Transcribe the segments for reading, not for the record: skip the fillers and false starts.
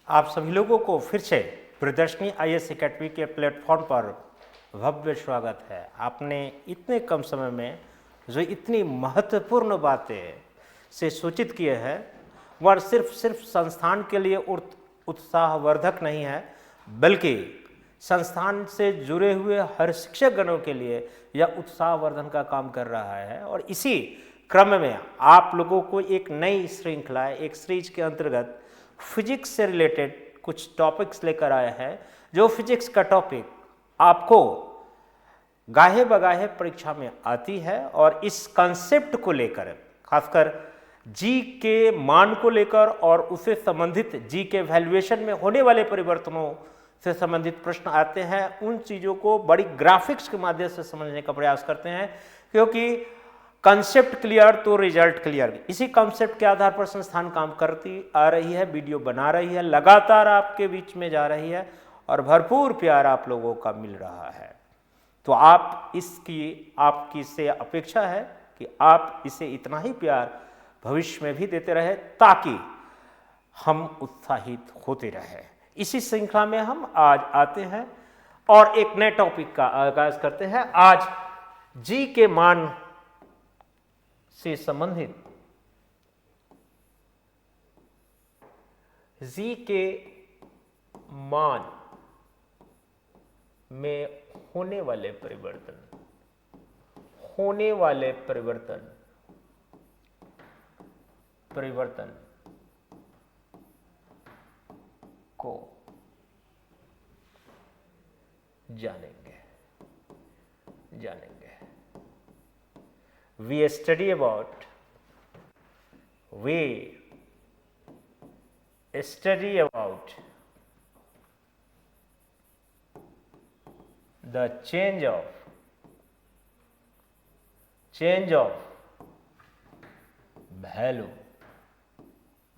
आप सभी लोगों को फिर से प्रदर्शनी आईएएस एकेडमी के प्लेटफॉर्म पर भव्य स्वागत है। आपने इतने कम समय में जो इतनी महत्वपूर्ण बातें से सूचित किए हैं वह सिर्फ संस्थान के लिए उत्साहवर्धक नहीं है, बल्कि संस्थान से जुड़े हुए हर शिक्षक गणों के लिए यह उत्साहवर्धन का काम कर रहा है। और इसी क्रम में आप लोगों को एक नई श्रृंखला, एक सीरीज के अंतर्गत फिजिक्स से रिलेटेड कुछ टॉपिक्स लेकर आया है, जो फिजिक्स का टॉपिक आपको गाहे बगाहे परीक्षा में आती है। और इस कंसेप्ट को लेकर, खासकर जी के मान को लेकर और उससे संबंधित जी के वैल्यूएशन में होने वाले परिवर्तनों से संबंधित प्रश्न आते हैं, उन चीज़ों को बड़ी ग्राफिक्स के माध्यम से समझने का प्रयास करते हैं, क्योंकि कंसेप्ट क्लियर तो रिजल्ट क्लियर। इसी कंसेप्ट के आधार पर संस्थान काम करती आ रही है, वीडियो बना रही है, लगातार आपके बीच में जा रही है और भरपूर प्यार आप लोगों का मिल रहा है। तो आपकी से अपेक्षा है कि आप इसे इतना ही प्यार भविष्य में भी देते रहे, ताकि हम उत्साहित होते रहे। इसी श्रृंखला में हम आज आते हैं और एक नए टॉपिक का आगाज करते हैं। आज जी के मान से संबंधित जी के मान में होने वाले परिवर्तन को जानेंगे। We study about the change of value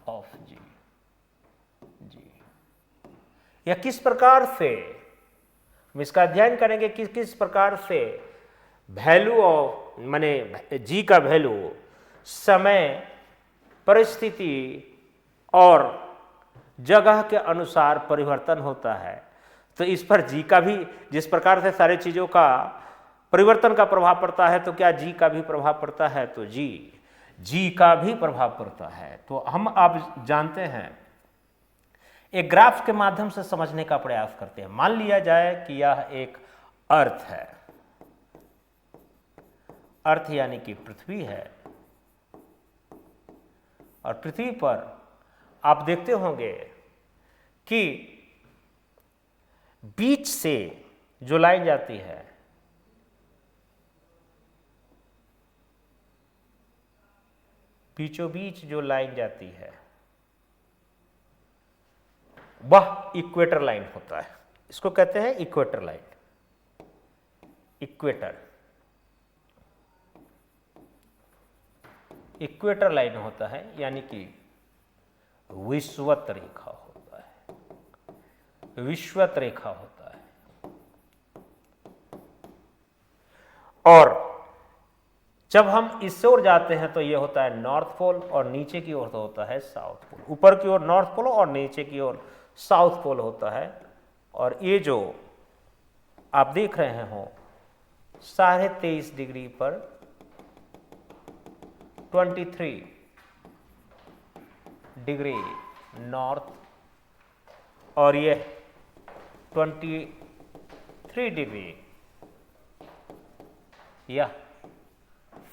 of G। यह किस प्रकार से हम इसका अध्ययन करेंगे कि किस प्रकार से वैल्यू ऑफ माने जी का वैल्यू समय, परिस्थिति और जगह के अनुसार परिवर्तन होता है। तो इस पर जी का भी, जिस प्रकार से सारी चीज़ों का परिवर्तन का प्रभाव पड़ता है, तो क्या जी का भी प्रभाव पड़ता है? तो जी का भी प्रभाव पड़ता है। तो हम अब जानते हैं, एक ग्राफ के माध्यम से समझने का प्रयास करते हैं। मान लिया जाए कि यह एक अर्थ है, अर्थ यानी कि पृथ्वी है, और पृथ्वी पर आप देखते होंगे कि बीच से जो लाइन जाती है, बीचों बीच जो लाइन जाती है, वह इक्वेटर लाइन होता है। इसको कहते हैं इक्वेटर लाइन। इक्वेटर लाइन होता है, यानी कि विषुवत रेखा होता है। और जब हम इस ओर जाते हैं तो यह होता है नॉर्थ पोल, और नीचे की ओर तो होता है साउथ पोल। ऊपर की ओर नॉर्थ पोल और नीचे की ओर साउथ पोल होता है। और ये जो आप देख रहे हो 23.5 डिग्री पर 23 डिग्री नॉर्थ, और ये 23 डिग्री या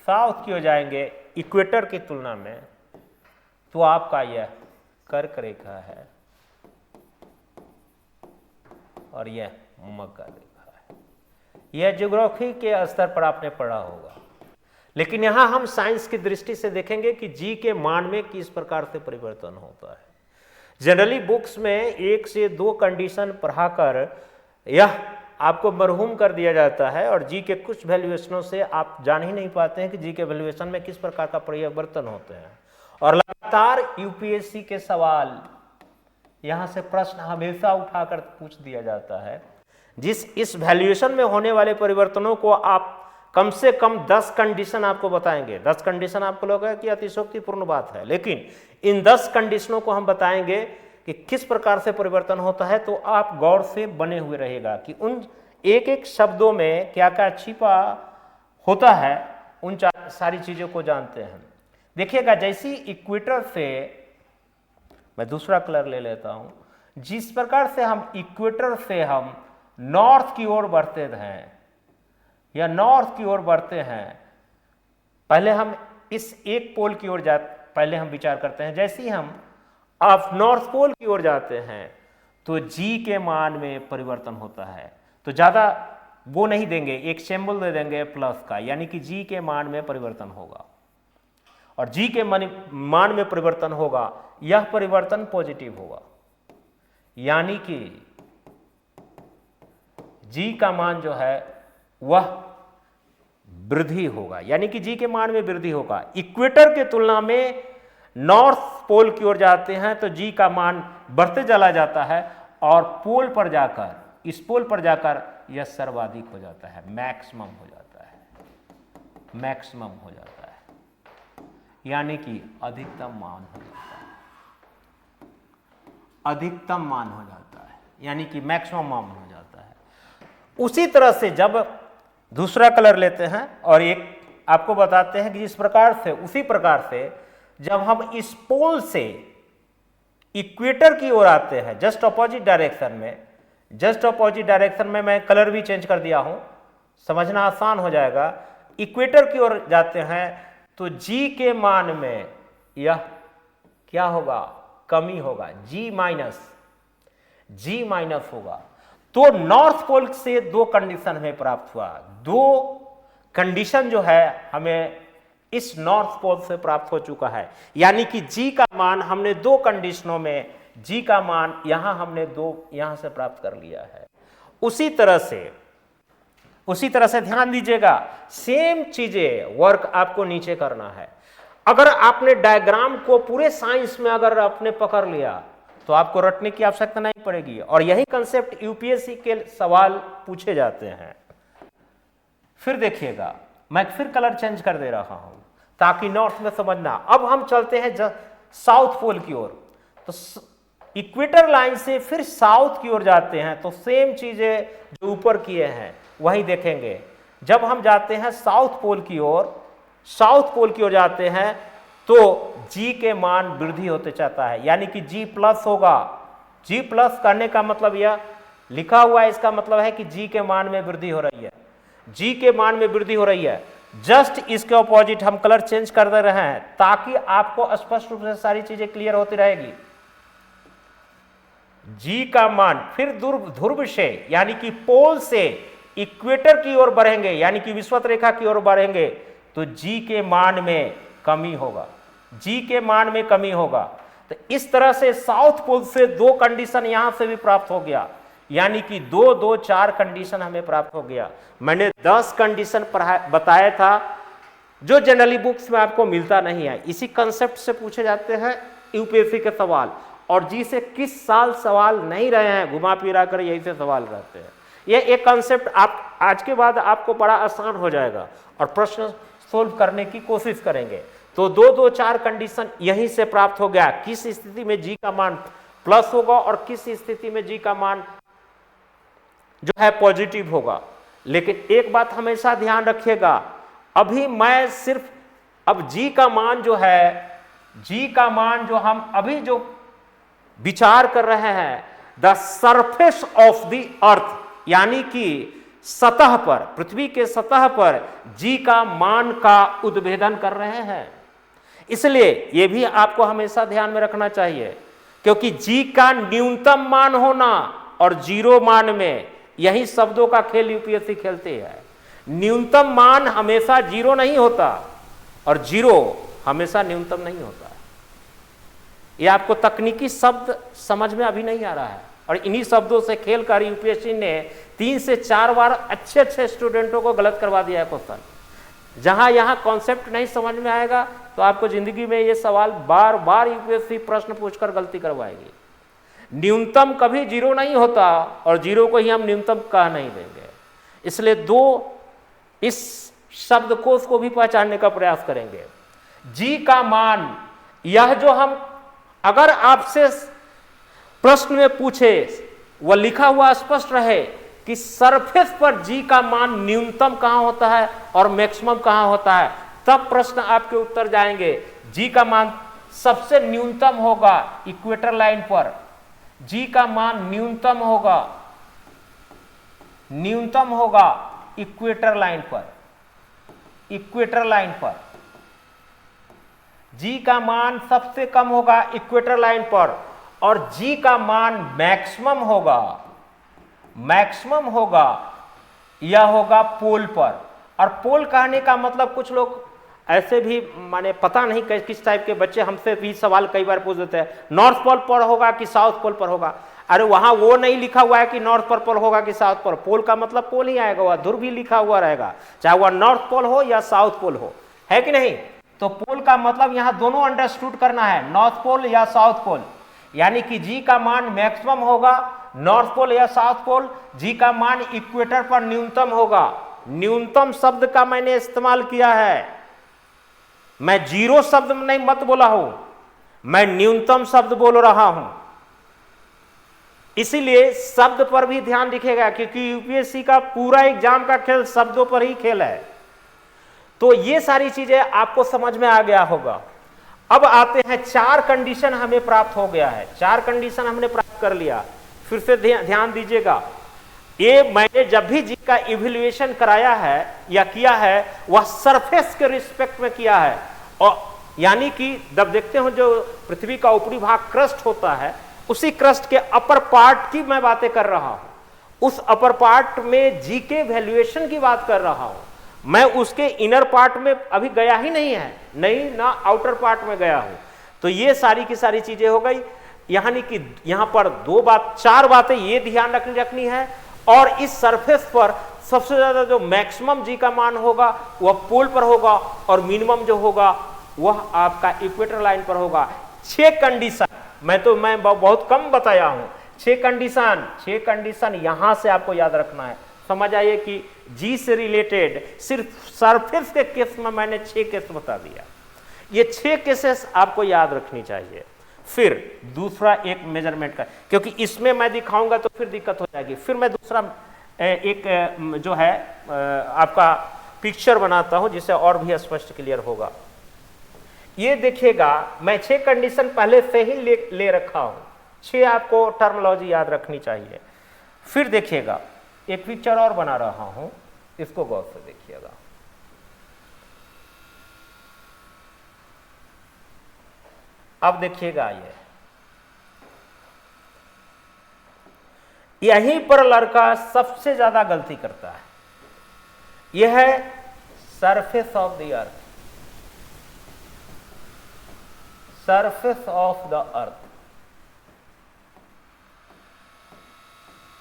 साउथ की हो जाएंगे इक्वेटर की तुलना में, तो आपका यह कर्क रेखा है और यह मकर रेखा है। यह ज्योग्राफी के स्तर पर आपने पढ़ा होगा, लेकिन यहां हम साइंस की दृष्टि से देखेंगे कि जी के मान में किस प्रकार से परिवर्तन होता है। जनरली बुक्स में 1 से 2 कंडीशन पढ़ाकर यह आपको मरहूम कर दिया जाता है, और जी के कुछ वैल्यूएशनों से आप जान ही नहीं पाते हैं कि जी के वैल्यूएशन में किस प्रकार का परिवर्तन होते हैं। और लगातार यूपीएससी के सवाल, यहां से प्रश्न हमेशा उठाकर पूछ दिया जाता है। इस वैल्यूएशन में होने वाले परिवर्तनों को आप कम से कम 10 कंडीशन आपको बताएंगे। 10 कंडीशन आपको लगेगा कि अतिशयोक्तिपूर्ण बात है, लेकिन इन 10 कंडीशनों को हम बताएंगे कि किस प्रकार से परिवर्तन होता है, तो आप गौर से बने हुए रहेगा कि उन एक एक शब्दों में क्या क्या छिपा होता है, उन सारी चीज़ों को जानते हैं। देखिएगा, जैसी इक्वेटर से, मैं दूसरा कलर ले लेता हूं, जिस प्रकार से हम इक्वेटर से हम नॉर्थ की ओर बढ़ते हैं या नॉर्थ की ओर बढ़ते हैं, पहले हम इस एक पोल की ओर पहले हम विचार करते हैं। जैसे ही हम आप नॉर्थ पोल की ओर जाते हैं तो जी के मान में परिवर्तन होता है। तो ज़्यादा वो नहीं देंगे, एक सिंबल दे देंगे प्लस का, यानी कि जी के मान में परिवर्तन होगा, और जी के मान में परिवर्तन होगा, यह परिवर्तन पॉजिटिव होगा, यानी कि जी का मान जो है वह वृद्धि होगा, यानी कि जी के मान में वृद्धि होगा। इक्वेटर के तुलना में नॉर्थ पोल की ओर जाते हैं तो जी का मान बढ़ते चला जाता है, और पोल पर जाकर, इस पोल पर जाकर यह सर्वाधिक हो जाता है, मैक्सिमम हो जाता है, मैक्सिमम हो जाता है, यानी कि अधिकतम मान हो जाता है, अधिकतम मान हो जाता है, यानी कि मैक्सिमम मान हो जाता है। उसी तरह से जब दूसरा कलर लेते हैं और एक आपको बताते हैं कि जिस प्रकार से, उसी प्रकार से जब हम इस पोल से इक्वेटर की ओर आते हैं, जस्ट अपोजिट डायरेक्शन में, जस्ट अपोजिट डायरेक्शन में मैं कलर भी चेंज कर दिया हूं, समझना आसान हो जाएगा। इक्वेटर की ओर जाते हैं तो जी के मान में यह क्या होगा, कमी होगा, जी माइनस होगा। तो नॉर्थ पोल से दो कंडीशन हमें प्राप्त हुआ, दो कंडीशन जो है हमें इस नॉर्थ पोल से प्राप्त हो चुका है, यानी कि जी का मान हमने दो कंडीशनों में, जी का मान यहां हमने दो यहां से प्राप्त कर लिया है। उसी तरह से ध्यान दीजिएगा, सेम चीजें वर्क आपको नीचे करना है। अगर आपने डायग्राम को पूरे साइंस में अगर आपने पकड़ लिया तो आपको रटने की आवश्यकता नहीं पड़ेगी, और यही कंसेप्ट यूपीएससी के सवाल पूछे जाते हैं। फिर देखिएगा, मैं फिर कलर चेंज कर दे रहा हूं ताकि नॉर्थ में समझना। अब हम चलते हैं साउथ पोल की ओर, तो इक्वेटर लाइन से फिर साउथ की ओर जाते हैं तो सेम चीजें जो ऊपर किए हैं वही देखेंगे। जब हम जाते हैं साउथ पोल की ओर जाते हैं तो जी के मान वृद्धि होते जाता है, यानी कि जी प्लस होगा। जी प्लस करने का मतलब यह लिखा हुआ है, इसका मतलब है कि जी के मान में वृद्धि हो रही है, जी के मान में वृद्धि हो रही है। जस्ट इसके ऑपोजिट हम कलर चेंज कर दे रहे हैं ताकि आपको स्पष्ट रूप से सारी चीजें क्लियर होती रहेगी। जी का मान फिर ध्रुव से, यानी कि पोल से इक्वेटर की ओर बढ़ेंगे, यानी कि विषुवत रेखा की ओर बढ़ेंगे तो जी के मान में कमी होगा, जी के मान में कमी होगा। तो इस तरह से साउथ पोल से दो कंडीशन यहां से भी प्राप्त हो गया, यानी कि 4 कंडीशन हमें प्राप्त हो गया। मैंने 10 कंडीशन बताया था जो जनरली बुक्स में आपको मिलता नहीं है। इसी कंसेप्ट से पूछे जाते हैं यूपीएससी के सवाल, और जी से किस साल सवाल नहीं रहे हैं, घुमा फिरा कर यही से सवाल रहते हैं। ये एक कंसेप्ट आप आज के बाद आपको बड़ा आसान हो जाएगा और प्रश्न सोल्व करने की कोशिश करेंगे। तो 4 कंडीशन यहीं से प्राप्त हो गया, किस स्थिति में जी का मान प्लस होगा और किस स्थिति में जी का मान जो है पॉजिटिव होगा। लेकिन एक बात हमेशा ध्यान रखिएगा, अभी मैं सिर्फ अब जी का मान जो है, जी का मान जो हम अभी जो विचार कर रहे हैं, the surface of the earth, यानी कि सतह पर, पृथ्वी के सतह पर जी का मान का उद्भेदन कर रहे हैं। इसलिए यह भी आपको हमेशा ध्यान में रखना चाहिए, क्योंकि जी का न्यूनतम मान होना और जीरो मान में, यही शब्दों का खेल यूपीएससी खेलते हैं। न्यूनतम मान हमेशा जीरो नहीं होता और जीरो हमेशा न्यूनतम नहीं होता। ये आपको तकनीकी शब्द समझ में अभी नहीं आ रहा है, और इन्हीं शब्दों से खेल कर यूपीएससी ने 3 से 4 बार अच्छे स्टूडेंटों को गलत करवा दिया है क्वेश्चन। जहां यहां कॉन्सेप्ट नहीं समझ में आएगा तो आपको जिंदगी में ये सवाल बार बार यूपीएससी प्रश्न पूछकर गलती करवाएगी। न्यूनतम कभी जीरो नहीं होता और जीरो को ही हम न्यूनतम कह नहीं देंगे। इसलिए इस शब्दकोश को भी पहचानने का प्रयास करेंगे। जी का मान, यह जो हम, अगर आपसे प्रश्न में पूछे वह लिखा हुआ स्पष्ट रहे कि सरफेस पर जी का मान न्यूनतम कहां होता है और मैक्सिमम कहां होता है, तब प्रश्न आपके उत्तर जाएंगे। जी का मान सबसे न्यूनतम होगा इक्वेटर लाइन पर, जी का मान न्यूनतम होगा इक्वेटर लाइन पर, इक्वेटर लाइन पर जी का मान सबसे कम होगा इक्वेटर लाइन पर, और जी का मान मैक्सिमम होगा यह होगा पोल पर। और पोल कहने का मतलब कुछ लोग ऐसे भी माने पता नहीं किस टाइप के बच्चे हमसे भी सवाल कई बार पूछ देते हैं, नॉर्थ पोल पर होगा कि साउथ पोल पर होगा। अरे वहां वो नहीं लिखा हुआ है कि नॉर्थ पोल होगा कि साउथ पोल, पोल का मतलब पोल ही आएगा, वह ध्रुव भी लिखा हुआ रहेगा, चाहे वह नॉर्थ पोल हो या साउथ पोल हो, है कि नहीं। तो पोल का मतलब यहां दोनों अंडरस्टूड करना है, नॉर्थ पोल या साउथ पोल, यानी कि जी का मान मैक्सिमम होगा नॉर्थ पोल या साउथ पोल, जी का मान इक्वेटर पर न्यूनतम होगा। न्यूनतम शब्द का मैंने इस्तेमाल किया है, मैं जीरो शब्द नहीं मत बोला हूं, मैं न्यूनतम शब्द बोल रहा हूं। इसीलिए शब्द पर भी ध्यान रखिएगा, क्योंकि यूपीएससी का पूरा एग्जाम का खेल शब्दों पर ही खेल है। तो ये सारी चीजें आपको समझ में आ गया होगा। अब आते हैं, चार कंडीशन हमें प्राप्त हो गया है, चार कंडीशन हमने प्राप्त कर लिया। फिर से ध्यान दीजिएगा, ये मैंने जब भी जी का इवैल्यूएशन कराया है या किया है, वह सरफेस के रिस्पेक्ट में किया है। और यानी कि जब देखते हो जो पृथ्वी का ऊपरी भाग क्रस्ट होता है, उसी क्रस्ट के अपर पार्ट की मैं बातें कर रहा हूं, उस अपर पार्ट में जी के वैल्यूएशन की बात कर रहा हूं। मैं उसके इनर पार्ट में अभी गया ही नहीं है, नहीं ना आउटर पार्ट में गया हूं। तो ये सारी की सारी चीजें हो गई, यानी कि यहां पर चार बातें ये ध्यान रखनी है। और इस सरफेस पर सबसे ज्यादा जो मैक्सिमम जी का मान होगा वह पोल पर होगा, और मिनिमम जो होगा वह आपका इक्वेटर लाइन पर होगा। 6 कंडीशन मैं बहुत कम बताया हूं, 6 कंडीशन यहां से आपको याद रखना है। समझ आइए कि जी से रिलेटेड सिर्फ सरफेस के केस में मैंने 6 केस बता दिया, ये 6 केसेस आपको याद रखनी चाहिए। फिर दूसरा एक मेजरमेंट का, क्योंकि इसमें मैं दिखाऊंगा तो फिर दिक्कत हो जाएगी। फिर मैं दूसरा एक जो है आपका पिक्चर बनाता हूं, जिससे और भी स्पष्ट क्लियर होगा। ये देखिएगा, मैं 6 कंडीशन पहले से ही ले रखा हूं, 6 आपको टर्मिनोलॉजी याद रखनी चाहिए। फिर देखिएगा, एक पिक्चर और बना रहा हूं, इसको गौर से देखिएगा। अब देखिएगा, यहीं पर लड़का सबसे ज्यादा गलती करता है। यह है surface of the earth, surface of the earth,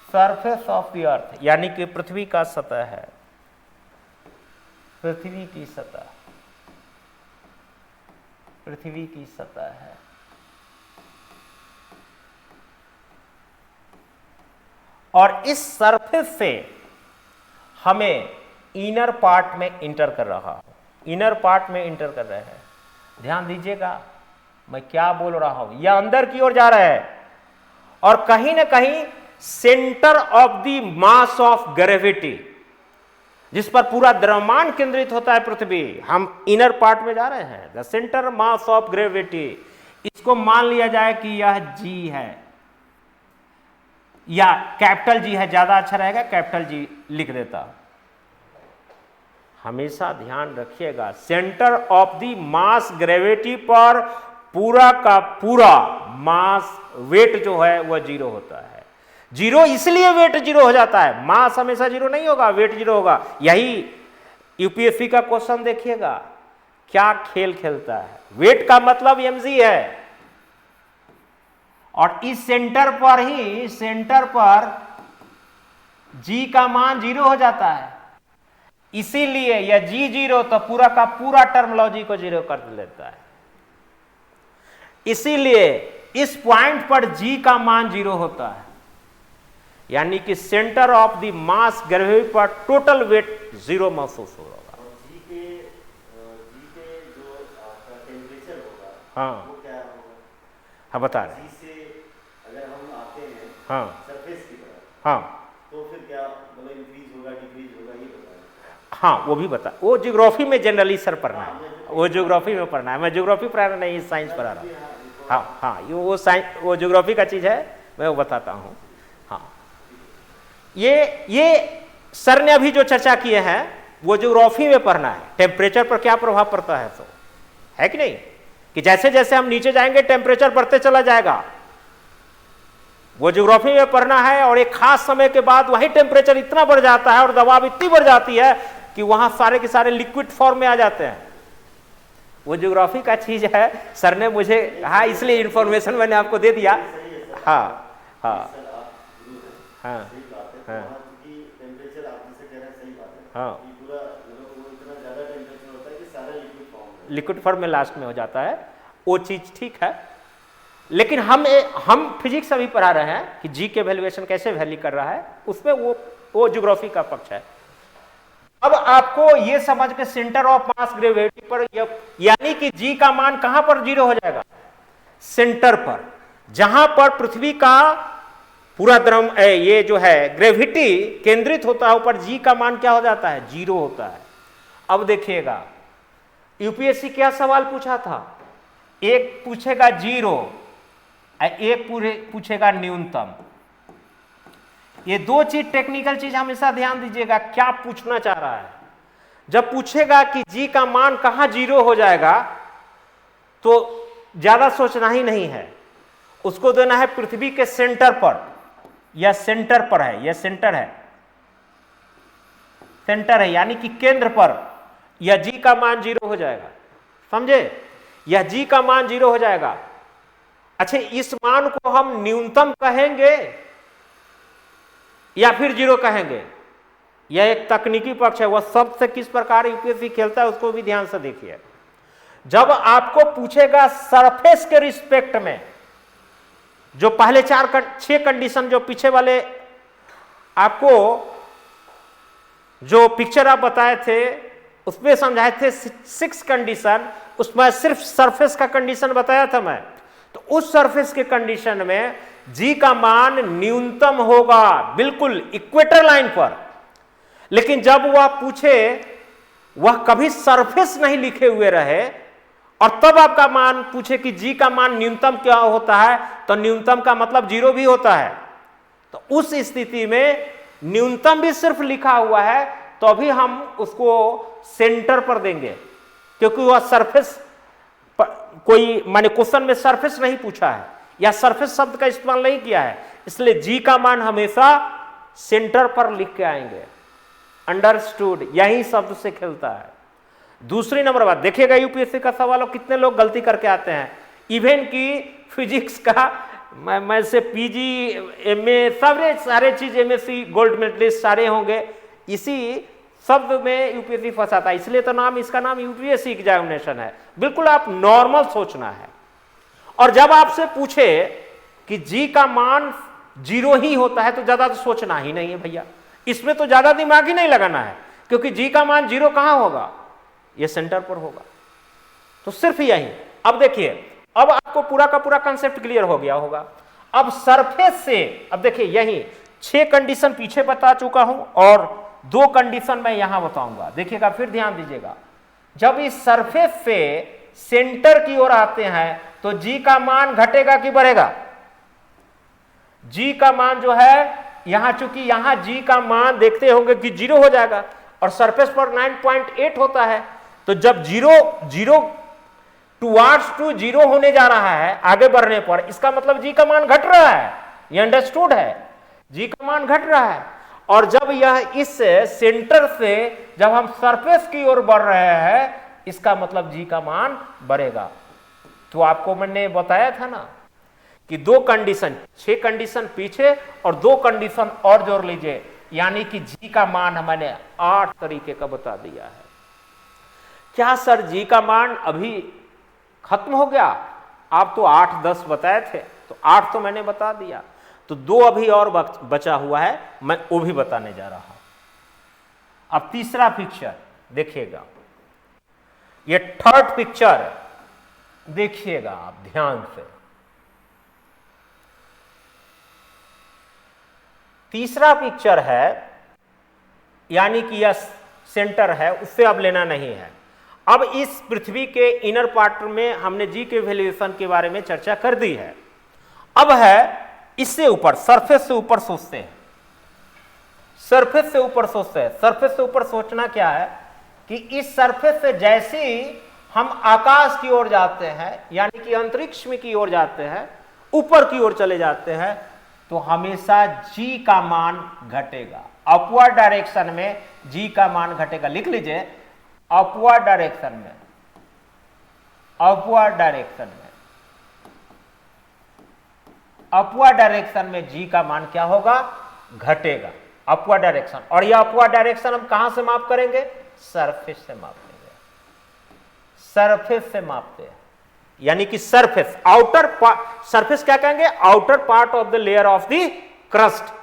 surface of the earth, यानी कि पृथ्वी का सतह है, पृथ्वी की सतह, पृथ्वी की सतह है। और इस सरफेस से हमें इनर पार्ट में इंटर कर रहा हूं, इनर पार्ट में इंटर कर रहे हैं। ध्यान दीजिएगा मैं क्या बोल रहा हूं, यह अंदर की ओर जा रहा है, और कहीं ना कहीं centre of the mass of gravity, जिस पर पूरा द्रव्यमान केंद्रित होता है पृथ्वी, हम इनर पार्ट में जा रहे हैं, the centre mass of gravity. इसको मान लिया जाए कि यह जी है या कैपिटल जी है, ज्यादा अच्छा रहेगा कैपिटल जी लिख देता। हमेशा ध्यान रखिएगा, centre of the mass gravity पर पूरा का पूरा मास वेट जो है वह 0 होता है। 0 इसलिए वेट 0 हो जाता है, मास हमेशा 0 नहीं होगा, वेट 0 होगा। यही यूपीएससी का क्वेश्चन देखिएगा क्या खेल खेलता है। वेट का मतलब mg है, और इस सेंटर पर ही, सेंटर पर g का मान 0 हो जाता है, इसीलिए यह g 0 तो पूरा का पूरा टर्मिनोलॉजी को 0 कर लेता है। इसीलिए इस पॉइंट पर g का मान 0 होता है, यानी कि centre of the mass gravity पर टोटल वेट 0 महसूस होगा। जी के जो आपका टेम्परेचर होगा, हाँ वो क्या होगा? हाँ बता रहे जी से अगर हम हाँ सरफेस की तरफ, हाँ तो फिर क्या मतलब इंक्रीज होगा डिक्रीज होगा ये बताएं। हाँ, वो भी बता, वो ज्योग्राफी में जनरली सर पढ़ना है, वो ज्योग्राफी में पढ़ना है, मैं ज्योग्राफी पढ़ा रहा नहीं, साइंस पढ़ा रहा हूँ। हाँ हाँ, ये वो साइंस, वो ज्योग्राफी का चीज़ है, मैं वो बताता हूँ। हाँ, ये सर ने अभी जो चर्चा किए हैं वो ज्योग्राफी में पढ़ना है, टेम्परेचर पर क्या प्रभाव पड़ता है, तो है कि नहीं, कि जैसे जैसे हम नीचे जाएंगे टेम्परेचर बढ़ते चला जाएगा, वो ज्योग्राफी में पढ़ना है। और एक खास समय के बाद वही टेम्परेचर इतना बढ़ जाता है और दबाव इतनी बढ़ जाती है कि वहां सारे के सारे लिक्विड फॉर्म में आ जाते हैं। वो ज्योग्राफी का चीज है, सर ने मुझे, हाँ इसलिए इंफॉर्मेशन मैंने आपको दे दिया। हाँ हाँ हाँ हाँ टेम्परेचर आप जैसे कह रहे हैं सही बात है, हाँ, ये पूरा मतलब वो इतना ज्यादा टेम्परेचर होता है कि सारा लिक्विड फॉर्म में, लिक्विड फॉर्म में लास्ट में हो जाता है, वो चीज ठीक है। लेकिन हम फिजिक्स अभी पढ़ा रहे हैं कि जी के वैल्यूएशन कैसे वैल्यू कर रहा है, उसमें वो ज्योग्राफी का पक्ष है। अब आपको ये समझ के सेंटर ऑफ मास ग्रेविटी पर, यानी कि जी का मान कहां पर जीरो हो जाएगा, सेंटर पर, जहां पर पृथ्वी का पूरा द्रव, ये जो है ग्रेविटी केंद्रित होता है ऊपर, जी का मान क्या हो जाता है, जीरो होता है। अब देखिएगा यूपीएससी क्या सवाल पूछा था, एक पूछेगा जीरो, एक पूछेगा न्यूनतम। ये दो चीज, टेक्निकल चीज हमेशा ध्यान दीजिएगा, क्या पूछना चाह रहा है। जब पूछेगा कि जी का मान कहां जीरो हो जाएगा, तो ज्यादा सोचना ही नहीं है, उसको देना है पृथ्वी के सेंटर पर, या सेंटर पर है, यह सेंटर है, सेंटर है यानी कि केंद्र पर, यह जी का मान जीरो हो जाएगा, समझे, यह जी का मान जीरो हो जाएगा। अच्छा, इस मान को हम न्यूनतम कहेंगे या फिर जीरो कहेंगे, यह एक तकनीकी पक्ष है, वह शब्द से किस प्रकार यूपीएससी खेलता है उसको भी ध्यान से देखिए। जब आपको पूछेगा सरफेस के रिस्पेक्ट में, जो पहले 6 कंडीशन जो पीछे वाले आपको जो पिक्चर आप बताए थे उसमें समझाए थे 6 कंडीशन, उसमें सिर्फ सरफेस का कंडीशन बताया था मैं। तो उस सरफेस के कंडीशन में जी का मान न्यूनतम होगा बिल्कुल इक्वेटर लाइन पर। लेकिन जब वह पूछे, वह कभी सरफेस नहीं लिखे हुए रहे, और तब आपका मान पूछे कि जी का मान न्यूनतम क्या होता है, तो न्यूनतम का मतलब जीरो भी होता है। तो उस स्थिति में न्यूनतम भी सिर्फ लिखा हुआ है, तो अभी हम उसको सेंटर पर देंगे, क्योंकि वह सरफेस, कोई माने क्वेश्चन में सरफेस नहीं पूछा है या सरफेस शब्द का इस्तेमाल नहीं किया है, इसलिए जी का मान हमेशा सेंटर पर लिख के आएंगे। अंडरस्टूड, यही शब्द से खेलता है। दूसरी नंबर बात देखिएगा, यूपीएससी का सवाल हो, कितने लोग गलती करके आते हैं, इवन की फिजिक्स का मैं से पीजी एमए सारे चीज, एमएससी गोल्ड मेडलिस्ट सारे होंगे, इसी शब्द में यूपीएससी फंसाता है, इसलिए तो नाम, इसका नाम यूपीएससी एग्जामिनेशन है। बिल्कुल आप नॉर्मल सोचना है। और जब आपसे पूछे कि जी का मान जीरो ही होता है, तो ज्यादा तो सोचना ही नहीं है भैया, इसमें तो ज्यादा दिमाग ही नहीं लगाना है, क्योंकि जी का मान जीरो कहां होगा, ये सेंटर पर होगा। तो सिर्फ यही। अब देखिए, अब आपको पूरा का पूरा कंसेप्ट क्लियर हो गया होगा। अब सरफेस से, अब देखिए यही 6 कंडीशन पीछे बता चुका हूं और 2 कंडीशन मैं यहां बताऊंगा। देखिएगा, फिर ध्यान दीजिएगा, जब इस सरफेस से सेंटर की ओर आते हैं तो जी का मान घटेगा कि बढ़ेगा, जी का मान जो है यहां, चूंकि यहां जी का मान देखते होंगे कि जीरो हो जाएगा और सरफेस पर 9.8 होता है, तो जब जीरो टुवार्ड्स टू जीरो होने जा रहा है आगे बढ़ने पर, इसका मतलब जी का मान घट रहा है, ये अंडरस्टूड है, जी का मान घट रहा है। और जब यह इस सेंटर से जब हम सरफेस की ओर बढ़ रहे हैं, इसका मतलब जी का मान बढ़ेगा। तो आपको मैंने बताया था ना कि 2 कंडीशन, 6 कंडीशन पीछे और 2 कंडीशन और जोड़ लीजिए, यानी कि जी का मान मैंने 8 तरीके का बता दिया है। क्या सर जी का मान अभी खत्म हो गया? आप तो 8-10 बताए थे, तो 8 तो मैंने बता दिया, तो 2 अभी और बचा हुआ है, मैं वो भी बताने जा रहा हूं। अब तीसरा पिक्चर देखिएगा, ये थर्ड पिक्चर देखिएगा आप ध्यान से। तीसरा पिक्चर है, यानी कि यह सेंटर है, उससे अब लेना नहीं है। अब इस पृथ्वी के इनर पार्ट में हमने जी के वैल्यूएशन के बारे में चर्चा कर दी है। अब है इससे ऊपर, सरफेस से ऊपर सोचते हैं। सरफेस से ऊपर सोचते हैं। सरफेस से ऊपर सोचना क्या है कि इस सरफेस से जैसे ही हम आकाश की ओर जाते हैं, यानी कि अंतरिक्ष में की ओर जाते हैं, ऊपर की ओर चले जाते हैं, तो हमेशा जी का मान घटेगा। अपवर्ड डायरेक्शन में जी का मान घटेगा। लिख लीजिए, अपवर्ड डायरेक्शन में, अपवर्ड डायरेक्शन में, अपवर्ड डायरेक्शन में जी का मान क्या होगा? घटेगा। Upward direction. और यह अपवर्ड डायरेक्शन हम कहां से माप करेंगे? सरफेस से मापेंगे। सरफेस से मापते हैं, यानी कि सरफेस, आउटर पार्ट। सरफेस क्या कहेंगे? Outer part of the layer of the crust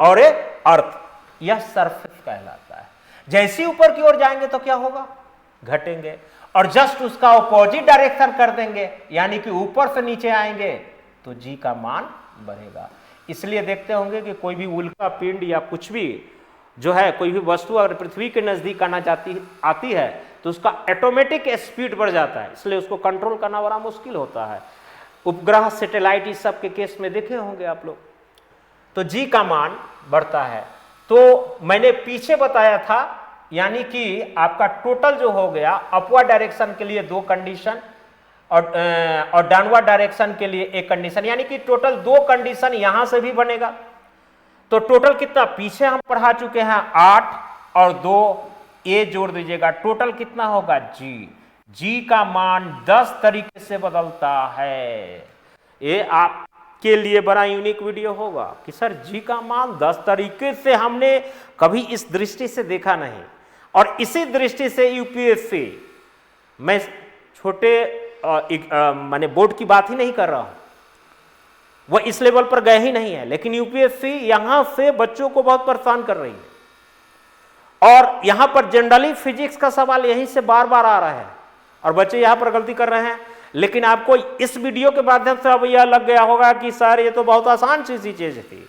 और ए अर्थ, यह सरफेस कहलाता है। जैसे ऊपर की ओर जाएंगे तो क्या होगा? घटेंगे। और जस्ट उसका ऑपोजिट डायरेक्शन कर देंगे, यानी कि ऊपर से नीचे आएंगे, तो जी का मान बढ़ेगा। इसलिए देखते होंगे कि कोई भी उल्का पिंड या कुछ भी जो है, कोई भी वस्तु अगर पृथ्वी के नजदीक आती है तो उसका ऑटोमेटिक स्पीड बढ़ जाता है, इसलिए उसको कंट्रोल करना बड़ा मुश्किल होता है। उपग्रह, सैटेलाइट, इस सब के केस में देखे होंगे आप लोग। तो जी का मान बढ़ता है। तो मैंने पीछे बताया था, यानी कि आपका टोटल जो हो गया, अपवर्ड डायरेक्शन के लिए 2 कंडीशन और डाउनवर्ड डायरेक्शन के लिए 1 कंडीशन, यानी कि टोटल 2 कंडीशन यहां से भी बनेगा। तो टोटल कितना? पीछे हम पढ़ा चुके हैं 8 और 2 ए जोड़ दीजिएगा, टोटल कितना होगा? जी। जी का मान 10 तरीके से बदलता है। ये आपके लिए बड़ा यूनिक वीडियो होगा कि सर जी का मान 10 तरीके से हमने कभी इस दृष्टि से देखा नहीं। और इसी दृष्टि से यूपीएससी, मैं छोटे माने बोर्ड की बात ही नहीं कर रहा हूं, वह इस लेवल पर गए ही नहीं है, लेकिन यूपीएससी यहां से बच्चों को बहुत परेशान कर रही है। और यहां पर जनरली फिजिक्स का सवाल यहीं से बार बार आ रहा है और बच्चे यहां पर गलती कर रहे हैं। लेकिन आपको इस वीडियो के माध्यम से अब यह लग गया होगा कि सर ये तो बहुत आसान चीज थी,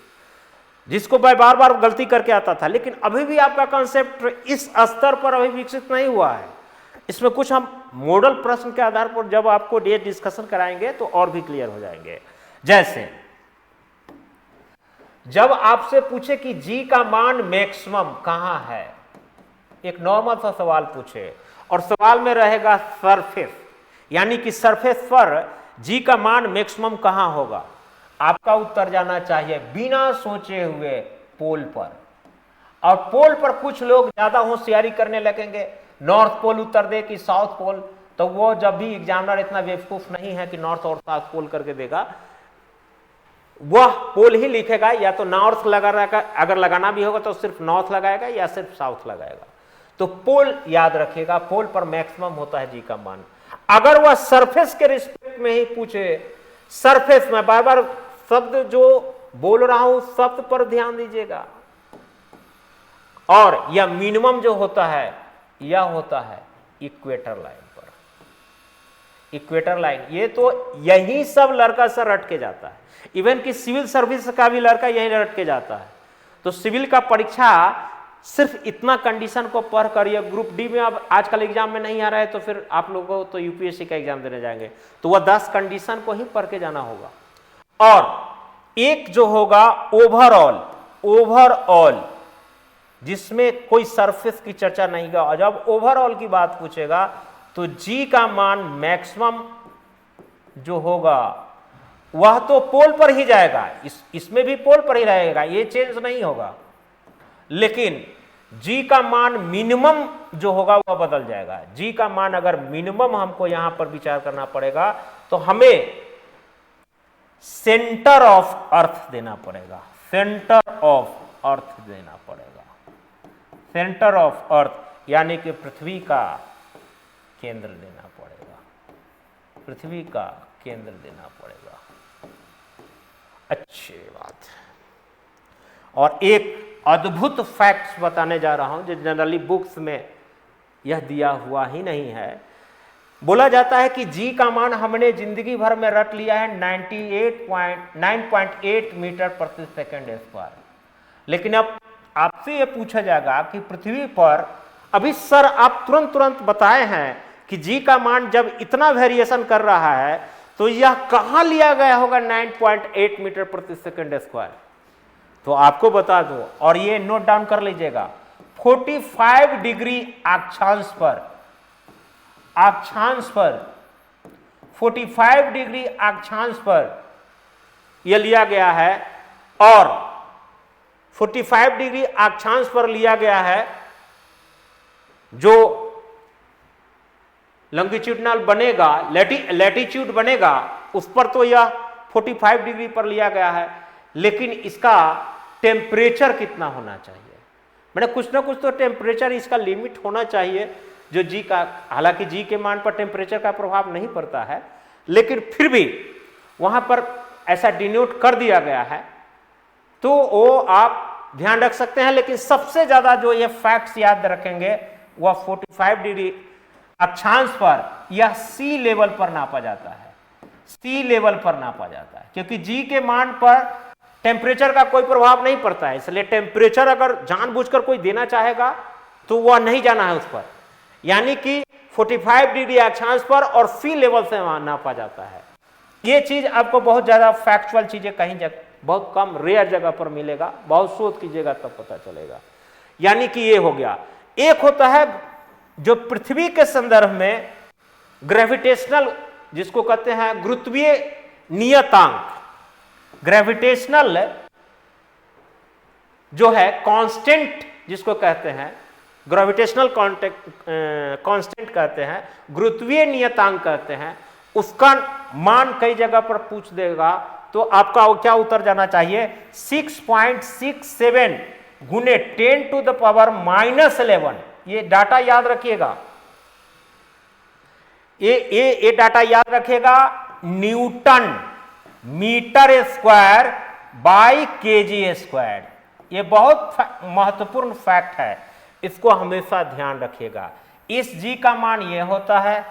जिसको मैं बार बार गलती करके आता था। लेकिन अभी भी आपका कंसेप्ट इस स्तर पर अभी विकसित नहीं हुआ है। इसमें कुछ हम मॉडल प्रश्न के आधार पर जब आपको डे डिस्कशन कराएंगे तो और भी क्लियर हो जाएंगे। जैसे जब आपसे पूछे कि जी का मान मैक्सिमम कहां है, एक नॉर्मल सा सवाल पूछे और सवाल में रहेगा सरफेस, यानी कि सरफेस पर जी का मान मैक्सिमम कहां होगा, आपका उत्तर जाना चाहिए बिना सोचे हुए पोल पर। और पोल पर कुछ लोग ज्यादा होशियारी करने लगेंगे, नॉर्थ पोल उत्तर दे कि साउथ पोल, तो वो जब भी एग्जामिनर इतना बेवकूफ नहीं है कि नॉर्थ और साउथ पोल करके देगा, वह पोल ही लिखेगा, या तो नॉर्थ लगा रहेगा, अगर लगाना भी होगा तो सिर्फ नॉर्थ लगाएगा या सिर्फ साउथ लगाएगा। तो पोल याद रखिएगा, पोल पर मैक्सिमम होता है जी का मान। अगर वह सरफेस के रिस्पेक्ट में ही पूछे, सरफेस में बार बार शब्द जो बोल रहा हूं शब्द पर ध्यान दीजिएगा, और यह मिनिमम जो होता है यह होता है इक्वेटर लाइन पर। इक्वेटर लाइन, ये तो यही सब लड़का सर रट के जाता है, इवन कि सिविल सर्विस का भी लड़का यही रट के जाता है। तो सिविल का परीक्षा सिर्फ इतना कंडीशन को पढ़ कर, ये ग्रुप डी में अब आजकल एग्जाम में नहीं आ रहा है, तो फिर आप लोगों को तो यूपीएससी का एग्जाम देने जाएंगे तो वह 10 कंडीशन को ही पढ़ के जाना होगा। और एक जो होगा ओवरऑल, जिसमें कोई सरफेस की चर्चा नहीं होगा। जब ओवरऑल की बात पूछेगा तो जी का मान मैक्सिमम जो होगा वह तो पोल पर ही जाएगा, इसमें भी पोल पर ही रहेगा, ये चेंज नहीं होगा। लेकिन जी का मान मिनिमम जो होगा वह बदल जाएगा। जी का मान अगर मिनिमम हमको यहां पर विचार करना पड़ेगा तो हमें सेंटर ऑफ अर्थ देना पड़ेगा, सेंटर ऑफ अर्थ देना पड़ेगा। सेंटर ऑफ अर्थ यानी कि पृथ्वी का केंद्र देना पड़ेगा, पृथ्वी का केंद्र देना पड़ेगा। अच्छी बात। और एक अद्भुत फैक्ट्स बताने जा रहा हूं जो जनरली बुक्स में यह दिया हुआ ही नहीं है। बोला जाता है कि जी का मान हमने जिंदगी भर में रट लिया है 9.8 मीटर प्रति सेकंड स्क्वायर। लेकिन अब आपसे ये पूछा जाएगा कि पृथ्वी पर अभी सर आप तुरंत बताए हैं कि जी का मान जब इतना वेरिएशन कर रहा है तो यह कहां लिया गया होगा 9.8 मीटर प्रति सेकंड स्क्वायर। तो आपको बता दो और ये नोट डाउन कर लीजिएगा, 45 डिग्री अक्षांश पर 45 डिग्री अक्षांश पर यह लिया गया है और 45 डिग्री अक्षांश पर लिया गया है जो लॉन्गिट्यूडनल बनेगा, लैटिट्यूड बनेगा, उस पर तो यह 45 डिग्री पर लिया गया है, लेकिन इसका टेम्परेचर कितना होना चाहिए, मैंने कुछ ना कुछ तो टेम्परेचर इसका लिमिट होना चाहिए जो जी का, हालांकि जी के मान पर टेम्परेचर का प्रभाव नहीं पड़ता है, लेकिन फिर भी वहां पर ऐसा डिनोट कर दिया गया है, तो वो आप ध्यान रख सकते हैं। लेकिन सबसे ज्यादा जो ये फैक्ट्स याद रखेंगे वह 45 डिग्री अक्षांश पर यह सी लेवल पर नापा जाता है, सी लेवल पर नापा जाता है, क्योंकि जी के मान पर टेम्परेचर का कोई प्रभाव नहीं पड़ता है, इसलिए टेम्परेचर अगर जानबूझकर कोई देना चाहेगा तो वह नहीं जाना है उस पर, यानी कि 45 डिग्री अक्षांश पर और सी लेवल से नापा जाता है। ये चीज आपको बहुत ज्यादा फैक्चुअल चीजें कहीं बहुत कम रेयर जगह पर मिलेगा, बहुत शोध कीजिएगा तब पता चलेगा। यानी कि ये हो गया। एक होता है जो पृथ्वी के संदर्भ में ग्रेविटेशनल, जिसको कहते हैं गुरुत्वीय नियतांक, ग्रेविटेशनल जो है कांस्टेंट जिसको कहते हैं, ग्रेविटेशनल कांस्टेंट कहते हैं, गुरुत्वीय नियतांक कहते हैं, उसका मान कई जगह पर पूछ देगा तो आपका क्या उत्तर जाना चाहिए, 6.67 गुने 10 टू द पावर -11। ये डाटा याद रखिएगा, ये डाटा याद रखिएगा, newton metre square by KG square. ये बहुत महत्वपूर्ण फैक्ट है, इसको हमेशा ध्यान रखिएगा। इस जी का मान ये होता है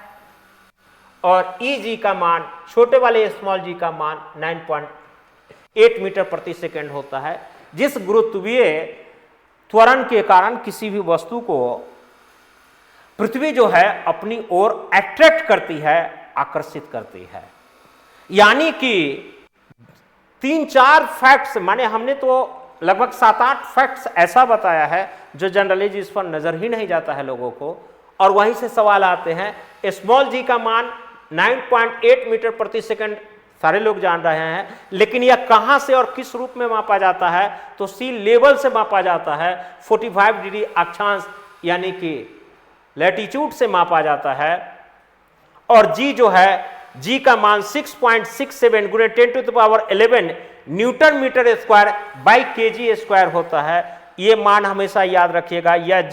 और ई जी का मान, छोटे वाले स्मॉल जी का मान 9.8 मीटर प्रति सेकंड होता है, जिस गुरुत्वीय त्वरण के कारण किसी भी वस्तु को पृथ्वी जो है अपनी ओर अट्रैक्ट करती है, आकर्षित करती है। यानी कि 3-4 फैक्ट्स, माने हमने तो लगभग 7-8 फैक्ट्स ऐसा बताया है जो जनरली जिस पर नजर ही नहीं जाता है लोगों को, और वहीं से सवाल आते हैं। स्मॉल जी का मान 9.8 मीटर प्रति सेकंड सारे लोग जान रहे हैं, लेकिन यह कहां से और किस रूप में मापा जाता है, तो सी लेवल से मापा जाता है, 45 डिग्री अक्षांश यानी कि लैटिट्यूड से मापा जाता है। और जी जो है, जी का मान 6.67 गुणे 10 to the power 11 newton metre square by KG square होता है। ये मान हमेशा याद रखिएगा। यह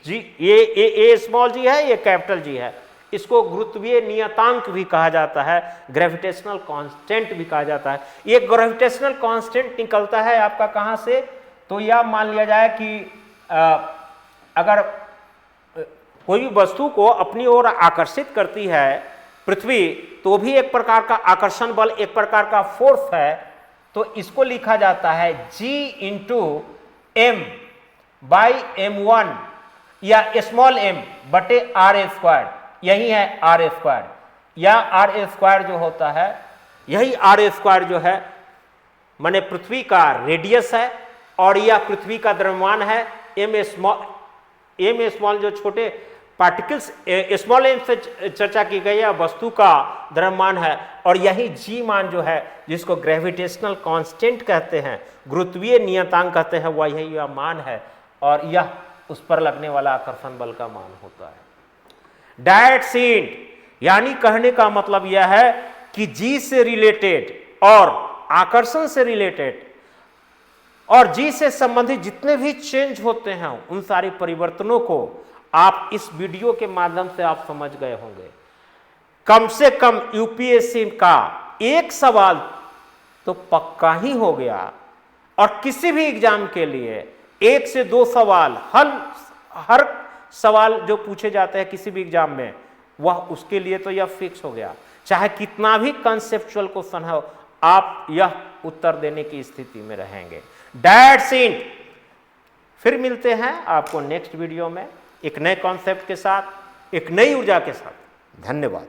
ये स्मॉल जी है, ये कैपिटल जी है। इसको गुरुत्वीय नियतांक भी कहा जाता है, ग्रेविटेशनल कांस्टेंट भी कहा जाता है। ये ग्रेविटेशनल कांस्टेंट निकलता है आपका कहां से, तो यह मान लिया जाए कि अगर कोई भी वस्तु को अपनी ओर आकर्षित करती है पृथ्वी, तो भी एक प्रकार का आकर्षण बल, एक प्रकार का फोर्स है। तो इसको लिखा जाता है G into M by M1 या स्मॉल m बटे RA स्क्वायर। यही है RA स्क्वायर, या RA स्क्वायर जो होता है, यही RA स्क्वायर जो है माने पृथ्वी का रेडियस है और यह पृथ्वी का द्रव्यमान है। M स्मॉल जो छोटे पार्टिकल्स, स्मॉल एम से चर्चा की गई है, वस्तु का द्रव्यमान है। और यही जी मान जो है, जिसको ग्रेविटेशनल कांस्टेंट कहते हैं, गुरुत्वीय नियतांक कहते हैं, वह यही यह मान है और यह उस पर लगने वाला आकर्षण बल का मान होता है। डायरेक्ट हिंट, यानी कहने का मतलब यह है कि जी से रिलेटेड और आकर्षण से रिलेटेड और जी से संबंधित जितने भी चेंज होते हैं, उन सारे परिवर्तनों को आप इस वीडियो के माध्यम से आप समझ गए होंगे। कम से कम यूपीएससी का एक सवाल तो पक्का ही हो गया, और किसी भी एग्जाम के लिए 1 से 2 सवाल हर सवाल जो पूछे जाते हैं किसी भी एग्जाम में, वह उसके लिए तो यह फिक्स हो गया। चाहे कितना भी कंसेप्चुअल क्वेश्चन हो, आप यह उत्तर देने की स्थिति में रहेंगे। That's it. फिर मिलते हैं आपको नेक्स्ट वीडियो में एक नए कॉन्सेप्ट के साथ, एक नई ऊर्जा के साथ। धन्यवाद।